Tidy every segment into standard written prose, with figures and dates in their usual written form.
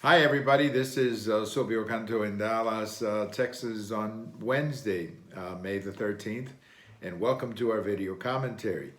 Hi, everybody. This is Silvio Canto in Dallas, Texas on Wednesday, May the 13th, and welcome to our video commentary.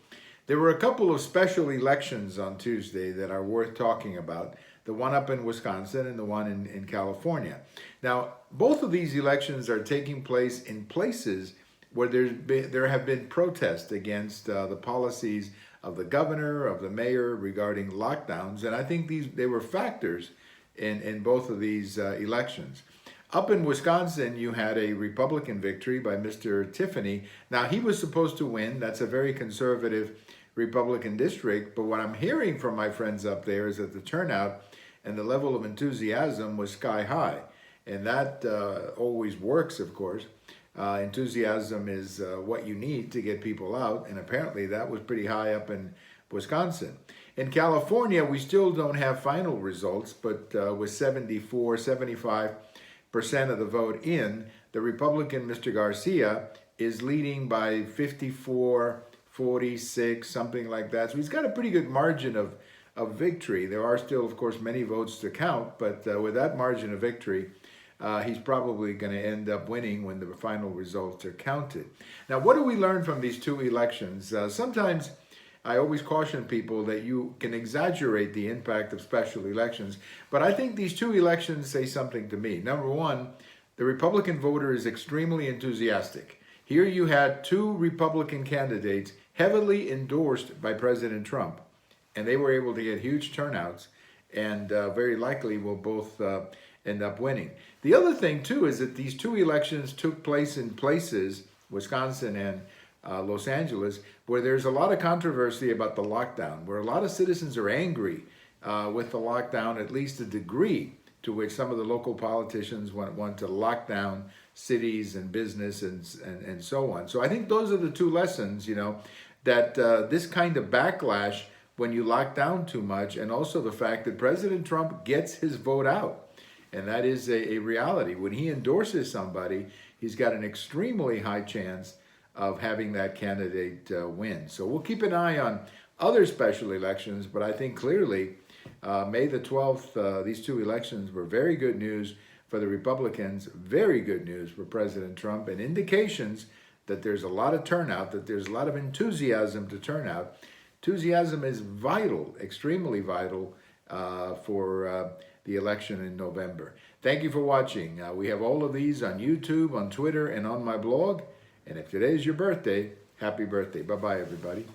There were a couple of special elections on Tuesday that are worth talking about, the one up in Wisconsin and the one in California. Now, both of these elections are taking place in places where there have been protests against the policies of the governor, of the mayor regarding lockdowns, and I think they were factors in both of these elections. Up in Wisconsin, you had a Republican victory by Mr. Tiffany. Now, he was supposed to win. That's a very conservative Republican district. But what I'm hearing from my friends up there is that the turnout and the level of enthusiasm was sky high. And that always works, of course. Enthusiasm is what you need to get people out. And apparently that was pretty high up in Wisconsin. In California, we still don't have final results, but with 75% of the vote in, the Republican Mr. Garcia is leading by 54, 46, something like that. So he's got a pretty good margin of victory. There are still, of course, many votes to count, but with that margin of victory, he's probably going to end up winning when the final results are counted. Now, what do we learn from these two elections? Sometimes I always caution people that you can exaggerate the impact of special elections, but I think these two elections say something to me. Number one, the Republican voter is extremely enthusiastic. Here you had two Republican candidates heavily endorsed by President Trump, and they were able to get huge turnouts and very likely will both end up winning. The other thing, too, is that these two elections took place in places, Wisconsin and Los Angeles, where there's a lot of controversy about the lockdown, where a lot of citizens are angry with the lockdown, at least the degree to which some of the local politicians want to lock down cities and business and so on. So I think those are the two lessons, that this kind of backlash when you lock down too much, and also the fact that President Trump gets his vote out. And that is a reality. When he endorses somebody, he's got an extremely high chance of having that candidate win. So we'll keep an eye on other special elections, but I think clearly May the 12th, these two elections were very good news for the Republicans, very good news for President Trump, and indications that there's a lot of turnout, that there's a lot of enthusiasm to turn out. Enthusiasm is vital, extremely vital for the election in November. Thank you for watching. We have all of these on YouTube, on Twitter, and on my blog. And if today is your birthday, happy birthday. Bye-bye, everybody.